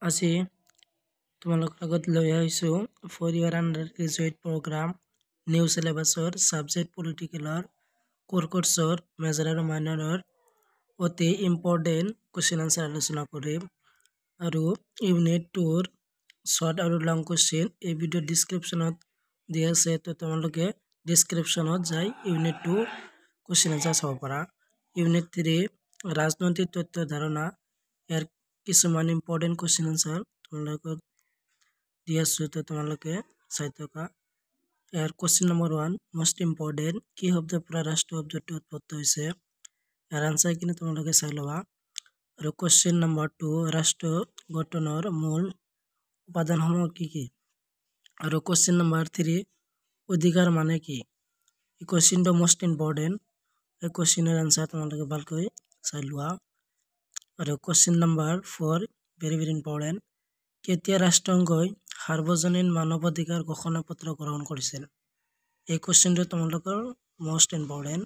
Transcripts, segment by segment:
আজি তোমালোকৰ আগত লৈ আহিছোঁ for year undergraduate programme new চিলেবাছৰ ছাবজেক্ট পলিটিকেলৰ কোৰ কোৰ্ছৰ মেজৰ আৰু মাইনৰৰ অতি ইম্পৰ্টেণ্ট কুৱেশ্যন আনচাৰ আলোচনা কৰিম আৰু ইউনিট 2ৰ শ্বৰ্ট আৰু লং কুৱেশ্যন এই ভিডিঅ'ৰ ডিছক্ৰিপশ্যনত দিয়া আছে, তো তোমালোকে ডিছক্ৰিপশ্যনত যাই ইউনিট 2 কুৱেশ্যন আনচাৰ চাব পাৰা। ইউনিট 3 ৰাজনৈতিক তথ্য ধাৰণা, ইয়াৰ কিছুমান ইম্পৰ্টেণ্ট কুৱেশ্যন আনচাৰ তোমালোকক দি আছোঁ, তো তোমালোকে চাই থকা। Year question number 1 most important, কি শব্দৰ পৰা ৰাষ্ট্ৰ শব্দটো উৎপত্তি হৈছে, ইয়াৰ আনচাৰখিনি তোমালোকে চাই ল'বা। আৰু কুৱেশ্যন নম্বৰ 2 ৰাষ্ট্ৰ গঠনৰ মূল উপাদানসমূহ কি কি। আৰু কুৱেশ্যন নম্বৰ 3 অধিকাৰ মানে কি। এই কুৱেশ্যনটো মষ্ট ইম্পৰ্টেণ্ট, এই কুৱেশ্যনৰ আনচাৰ তোমালোকে ভালকৈ চাই লোৱা। আৰু question number 4 very very important, কেতিয়া ৰাষ্ট্ৰসংঘই সাৰ্বজনীন মানৱ অধিকাৰ ঘোষণা পত্ৰ গ্ৰহণ কৰিছিল। এই কুৱেশ্যনটো তোমালোকৰ মষ্ট ইম্পৰ্টেণ্ট।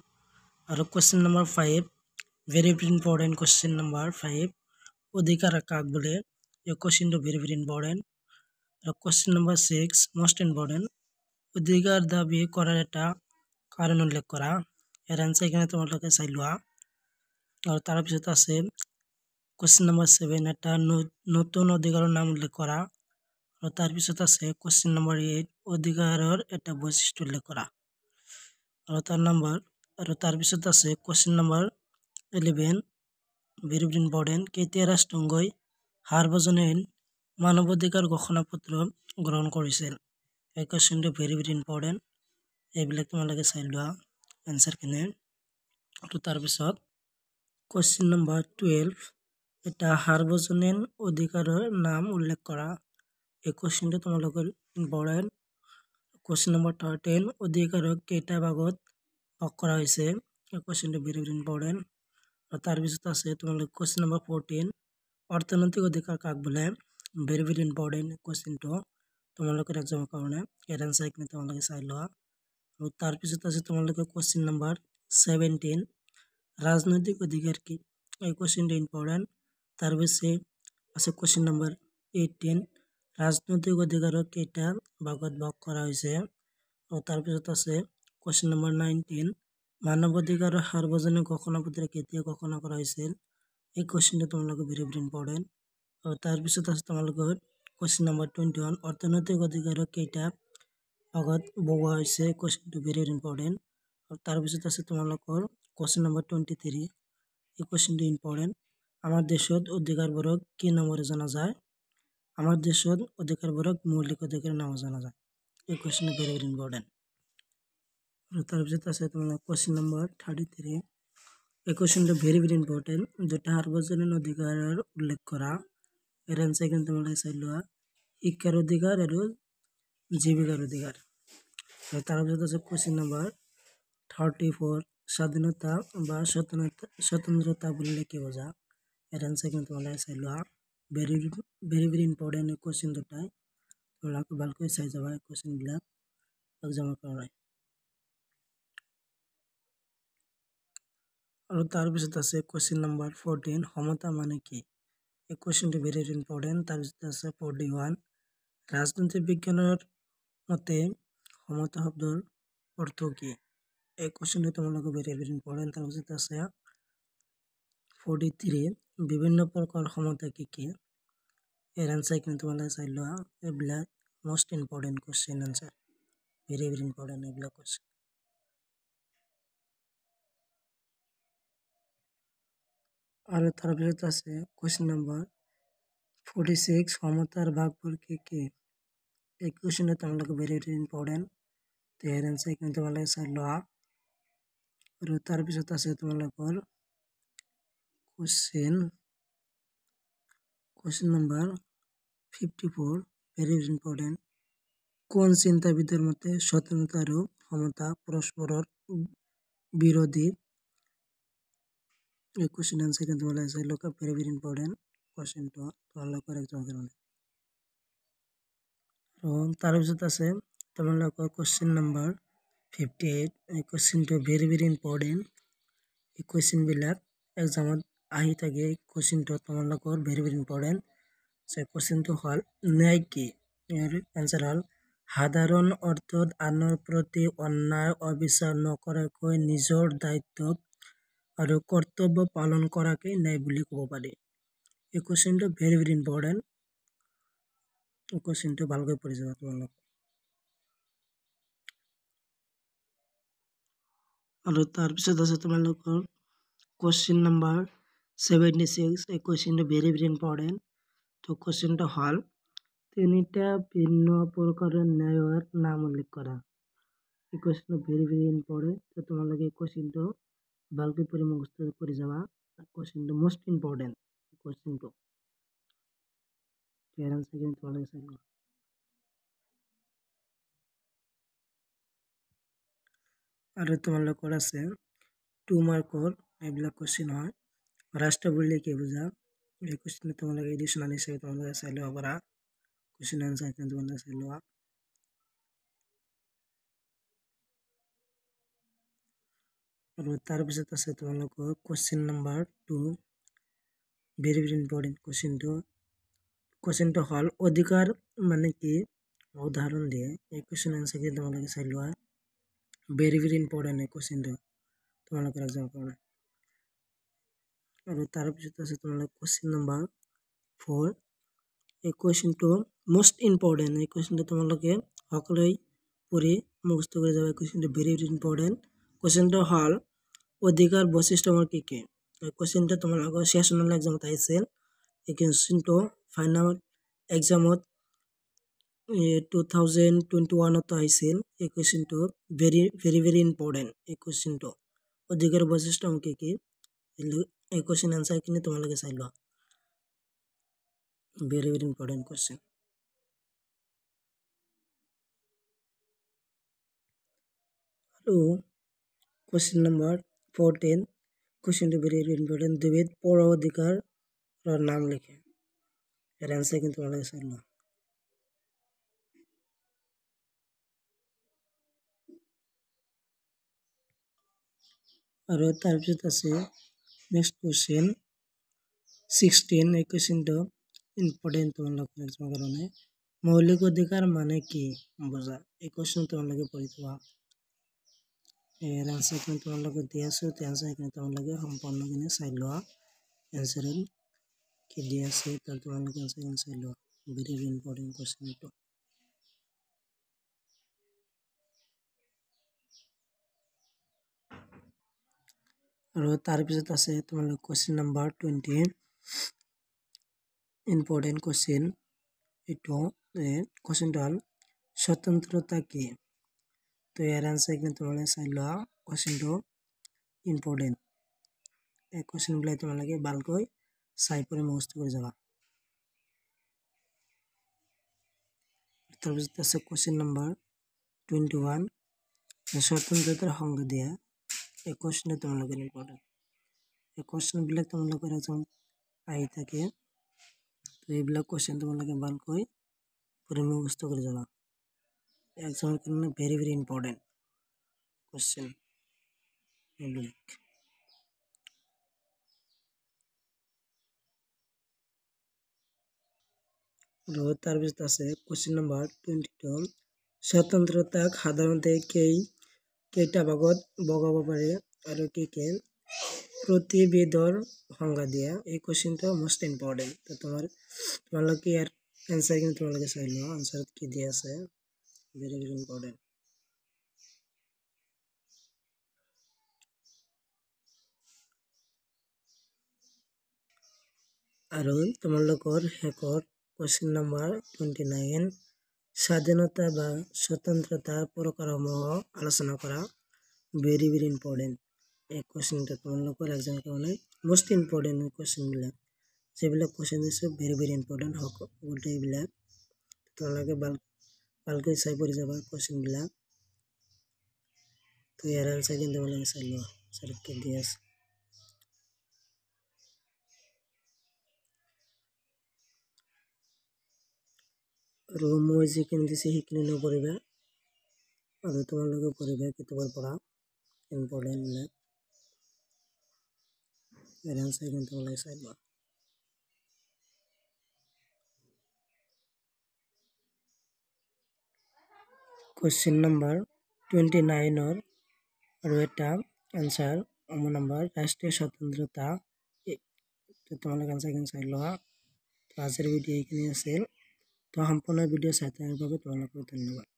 আৰু question number 5 very very important, question number 5 অধিকাৰ কাক বোলে। এই কুৱেশ্যনটো ভেৰি ভেৰি ইম্পৰ্টেণ্ট। আৰু কুৱেশ্যন নম্বৰ 6 মষ্ট ইম্পৰ্টেণ্ট, অধিকাৰ দাবী কৰাৰ এটা কাৰণ উল্লেখ কৰা। ইয়াৰ আনচাৰখিনি তোমালোকে চাই লোৱা। আৰু তাৰপিছত আছে কুৱেশ্যন নম্বৰ 7 এটা নতুন অধিকাৰৰ নাম উল্লেখ কৰা। আৰু তাৰপিছত আছে কুৱেশ্যন নম্বৰ 8 অধিকাৰৰ এটা বৈশিষ্ট্য উল্লেখ কৰা। আৰু তাৰপিছত আছে question number 11 very very important, কেতিয়া ৰাষ্ট্ৰসংঘই সাৰ্বজনীন মানৱ অধিকাৰ ঘোষণা পত্ৰ গ্ৰহণ কৰিছিল। এই কুৱেশ্যনটো ভেৰি ভেৰি ইম্পৰ্টেণ্ট, এইবিলাক তোমালোকে চাই লোৱা এনচাৰখিনি। আৰু তাৰপিছত কুৱেশ্যন নম্বৰ 12 এটা সাৰ্বজনীন অধিকাৰৰ নাম উল্লেখ কৰা। এই কুৱেশ্যনটো তোমালোকৰ ইম্পৰ্টেণ্ট। কুৱেশ্যন নম্বৰ 13 অধিকাৰক কেইটা ভাগত ভাগ কৰা হৈছে। এই কুৱেশ্যনটো ভেৰি ভেৰি ইম্পৰ্টেণ্ট। আৰু তাৰপিছত আছে তোমালোক কুৱেশ্যন নম্বৰ 14 অৰ্থনৈতিক অধিকাৰ কাক বোলে। ভেৰি ভেৰি ইম্পৰ্টেণ্ট কুৱেশ্যনটো তোমালোকৰ এক্সামৰ কাৰণে, ইয়াৰ আনচাৰখিনি তোমালোকে চাই লোৱা। আৰু তাৰপিছত আছে তোমালোকে কুৱেশ্যন নম্বৰ 17 ৰাজনৈতিক অধিকাৰ কি। এই কুৱেশ্যনটো ইম্পৰ্টেণ্ট। তাৰপিছত আছে কুৱেশ্যন নম্বৰ 18 ৰাজনৈতিক অধিকাৰক কেইটা ভাগত ভাগ কৰা হৈছে। আৰু তাৰপিছত আছে কুৱেশ্যন নম্বৰ 19 মানৱ অধিকাৰৰ সাৰ্বজনীন ঘোষণা পত্ৰ কেতিয়া ঘোষণা কৰা হৈছিল। এই কুৱেশ্যনটো তোমালোকৰ ভেৰি ভেৰি ইম্পৰ্টেণ্ট। আৰু তাৰপিছত আছে তোমালোকৰ কুৱেশ্যন নম্বৰ 21 অৰ্থনৈতিক অধিকাৰক কেইটা ভাগত ভগোৱা হৈছে। কুৱেশ্যনটো ভেৰি ভেৰি ইম্পৰ্টেণ্ট। আৰু তাৰপিছত আছে তোমালোকৰ কুৱেশ্যন নম্বৰ 23 এই কুৱেশ্যনটো ইম্পৰ্টেণ্ট, আমাৰ দেশত অধিকাৰবোৰক কি নামেৰে জনা যায়। আমাৰ দেশত অধিকাৰবোৰক মৌলিক অধিকাৰৰ নামে জনা যায়। এই কুৱেশ্যনটো ভেৰি ভেৰি ইম্পৰ্টেণ্ট। আৰু তাৰপিছত আছে তোমালোকৰ কুৱেশ্যন নম্বৰ 33 এই কুৱেশ্যনটো ভেৰি ভেৰি ইম্পৰ্টেণ্ট, দুটা সাৰ্বজনীন অধিকাৰৰ উল্লেখ কৰা। ইয়াৰ আনচাৰখিনি তোমালোকে চাই লোৱা, শিক্ষাৰ অধিকাৰ আৰু জীৱিকাৰ অধিকাৰ। আৰু তাৰপিছত আছে কুৱেশ্যন নম্বৰ 34 স্বাধীনতা বা স্বতন্ত্ৰতা বুলিলে কি বুজা। ইয়াৰ আনচাৰখিনি তোমালোকে চাই লোৱা। ভেৰি ভেৰি ইম্পৰ্টেণ্ট এই কুৱেশ্যন দুটাই, তোমালোকে ভালকৈ চাই যাবা এই কুৱেশ্যনবিলাক এক্সামৰ কাৰণে। আৰু তাৰপিছত আছে কুৱেশ্যন নম্বৰ 14 সমতা মানে কি। এই কুৱেশ্যনটো ভেৰি ভেৰি ইম্পৰ্টেণ্ট। তাৰপিছত আছে 41 ৰাজনৈতিক বিজ্ঞানৰ মতে সমতা শব্দৰ অৰ্থ কি। এই কুৱেশ্যনটো তোমালোকে ভেৰি ভেৰি ইম্পৰ্টেণ্ট। তাৰপিছত আছে 43 বিভিন্ন প্ৰকাৰ সমতা কি কি। ইয়াৰ আনচাৰখিনি তোমালোকে চাই লোৱা। এইবিলাক most important question answer, very very important এইবিলাক কুৱেশ্যন। আৰু তাৰপিছত আছে কুৱেশ্যন নম্বৰ 46 সমতাৰ ভাগবোৰ কি কি। এই কুৱেশ্যনটো তোমালোকে ভেৰি ভেৰি ইম্পৰ্টেণ্ট, ইয়াৰ আনচাৰখিনি তোমালোকে চাই লোৱা। আৰু তাৰপিছত আছে তোমালোকৰ question number 54 very very important, কোন চিন্তাবিদৰ মতে স্বতন্ত্ৰতা আৰু সমতা পৰস্পৰৰ বিৰোধী। এই কুৱেশ্যন আনচাৰখিনি তোমালোকে চাই লোৱা, ভেৰি ভেৰি ইম্পৰ্টেণ্ট কুৱেশ্যনটো তোমালোকৰ এক্সামৰ কাৰণে। আৰু তাৰপিছত আছে তোমালোকৰ কুৱেশ্যন নম্বৰ 58 এই কুৱেশ্যনটো ভেৰি ভেৰি ইম্পৰ্টেণ্ট। এই কুৱেশ্যনবিলাক এক্সামত আহি থাকে, এই কুৱেশ্যনটো তোমালোকৰ ভেৰি ভেৰি ইম্পৰ্টেণ্ট। কোশ্চেনটো হ'ল ন্যায় কি? ইয়াৰ এনচাৰ হ'ল সাধাৰণ অৰ্থত আনৰ প্ৰতি অন্যায় অবিচাৰ নকৰাকৈ নিজৰ দায়িত্ব আৰু কৰ্তব্য পালন কৰাকে ন্যায় বুলি ক'ব পাৰি। এই কোশ্চেনটো ভেৰি ভেৰি ইম্পৰ্টেণ্ট। কোশ্চেনটো ভালকৈ পঢ়ি যাবা তোমালোক। আৰু তাৰপিছত আছে তোমালোকৰ কোশ্চেন নাম্বাৰ 76। এই কোশ্চেনটো ভেৰি ভেৰি ইম্পৰ্টেণ্ট। তো কোশ্চেনটো হ'ল তিনিটা ভিন্ন প্ৰকাৰৰ ন্যায়ৰ নাম উল্লেখ কৰা। এই কোশ্চেনটো ভেৰি ভেৰি ইম্পৰ্টেণ্ট। তো তোমালোকে এই কোশ্চেনটো ভালকৈ পঢ়ি মুখস্থ কৰি যাবা। কোশ্চেনটো মোষ্ট ইম্পৰ্টেণ্ট কোশ্চেনটো। তোমালোকে চাই লোৱা। আৰু তোমালোকৰ আছে 2 মাৰ্কৰ এইবিলাক কোশ্চেন হয়। ৰাষ্ট্ৰ বুলিলে কি বুজা? এই কোশ্চেন তোমালোকে এডিশ্যনেল হিচাপে তোমালোকে চাই ল'ব পাৰা। কোশ্চেন আনসাৰ তোমালোকে চাই লোৱা। আৰু তাৰপিছত আছে তোমালোকৰ question number 2 very very important কোশ্চেনটো। কোশ্চেনটো হ'ল অধিকাৰ মানে কি? উদাহৰণ দিয়ে। এই কোশ্চেন আনসাৰ তোমালোকে চাই লোৱা। ভেৰি ভেৰি ইম্পৰ্টেণ্ট এই কোশ্চেনটো তোমালোকৰ এক্সামৰ কাৰণে। আৰু তাৰপিছত আছে তোমালোকৰ কোশ্চেন নাম্বাৰ 4। এই কোশ্চেনটো মোষ্ট ইম্পৰ্টেণ্ট। এই কোশ্চেনটো তোমালোকে সকলোৱে পঢ়ি মুখস্থ কৰি যাবা। এই কোশ্চেনটো ভেৰি ভেৰি ইম্পৰ্টেণ্ট। কোশ্চেনটো হ'ল অধিকাৰ বৈশিষ্ট্যসমূহ কি কি? এই কোশ্চেনটো তোমালোকৰ সেশনাল এক্সামত আহিছিল। এই কোশ্চেনটো ফাইনেল এক্সামত 2021 আহিছিল। এই কোশ্চেনটো ভেৰি ভেৰি ইম্পৰ্টেণ্ট। এই কোশ্চেনটো অধিকাৰ বৈশিষ্ট্যসমূহ কি কি? এই কোশ্চেন আনসাৰখিনি তোমালোকে চাই লোৱা। Very very important question. আৰু কোশ্চেন নাম্বাৰ 14। কোশ্চেনটো ভেৰি ভেৰি ইম্পৰ্টেণ্ট। দুবিধ পৌৰ অধিকাৰৰ নাম লিখে। এৰ আনসাৰ কিন্তু তোমালোকে চাই লোৱা। আৰু তাৰপিছত আছে নেক্সট কোশ্চেন 16। এই কোশ্চেনটো ইম্পৰ্টেণ্ট তোমালোকৰ এক্সামৰ কাৰণে। মৌলিক অধিকাৰ মানে কি বুজা? এই কোশ্চেন তোমালোকে পঢ়ি থোৱা। এৰ আনসাৰ কিন্তু তোমালোকে দিয়ে আছো। আনসাৰ কিন্তু তোমালোকে সম্পূৰ্ণখিনি চাই লোৱা। এনসাৰ কি দিয়ে আছে তাৰ তোমালোকে আনসাৰ চাই লোৱা। ভেৰি ভেৰি ইম্পৰ্টেন্ট কোশ্চেন এটা। আৰু তাৰপিছত আছে তোমালোক কোশ্চেন নাম্বাৰ 20। ইম্পৰ্টেণ্ট কোশ্চেন এইটো। কোশ্চেনটো হ'ল স্বতন্ত্ৰতা কি? তো ইয়াৰ আনসাৰ কিন্তু তোমালোকে চাই লোৱা। কোশ্চেনটো ইম্পৰ্টেণ্ট। এই কোশ্চেনবিলাক তোমালোকে ভালকৈ চাই পঢ়ি মুখস্থ কৰি যাবা। তাৰপিছত আছে কোশ্চেন নাম্বাৰ 21। স্বতন্ত্ৰতাৰ সংজ্ঞা দিয়া। এই কোশ্চেনটো তোমালোকে ইম্পৰ্টেণ্ট। এই কোশ্চেনবিলাক তোমালোকৰ এক্সাম আহি থাকে। তো এইবিলাক কোশ্চেন তোমালোকে ভালকৈ পঢ়ি মুখস্থ কৰি যাবা। এক্সামৰ কাৰণে ভেৰি ভেৰি ইম্পৰ্টেণ্ট কোশ্চেন এইবিলাক। আৰু তাৰপিছত আছে কোশ্চেন নাম্বাৰ 22। স্বতন্ত্ৰতাক সাধাৰণতে কেইটা ভাগত ভগাব পাৰে আৰু কি প্ৰতিবিধৰ সংজ্ঞা দিয়া। এই কোশ্চেনটো মোষ্ট ইম্পৰ্টেণ্ট। তো তোমালোকে ইয়াৰ এনসাৰ কিন্তু তোমালোকে চাই লোৱা। আনসাৰত কি দিয়া আছে ভেৰি ভেৰি ইম্পৰ্টেণ্ট। আৰু তোমালোকৰ শেষৰ কোশ্চেন নাম্বাৰ 29। স্বাধীনতা বা স্বতন্ত্ৰতাৰ প্ৰকাৰসমূহ আলোচনা কৰা। ভেৰি ভেৰি ইম্পৰ্টেণ্ট এই কোশ্চেনটো তোমালোকৰ এক্সামৰ কাৰণে মোষ্ট ইম্পৰ্টেণ্ট কোশ্চেনবিলাক। যিবিলাক কোশ্চেন দিছে ভেৰি ভেৰি ইম্পৰ্টেণ্ট গোটেইবিলাক তোমালোকে ভালকৈ চাই পঢ়ি যাবা কোশ্চেনবিলাক। তো ইয়াৰ আনসাৰ কিন্তু তোমালোকে চাই লোৱা। আনসাৰত কি দিয়া আছে। আৰু মই যিখিনি দিছে সেইখিনি নপঢ়িবা। আৰু তোমালোকে পঢ়িবা কিতাপৰ পৰা ইম্পৰ্টেণ্টবিলাক। ইয়াৰ আনসাৰ কিন্তু তোমালোকে চাই লোৱা। কুৱেশ্যন নম্বৰ 29 আৰু এটা এনচাৰ নম্বৰ ৰাষ্ট্ৰীয় স্বতন্ত্ৰতা তোমালোকে এনচাৰখিনি চাই লোৱা। তো আজিৰ ভিডিঅ' এইখিনি আছিল। তো সম্পূৰ্ণ ভিডিঅ' চাই থকাৰ বাবে তোমালোকক ধন্যবাদ।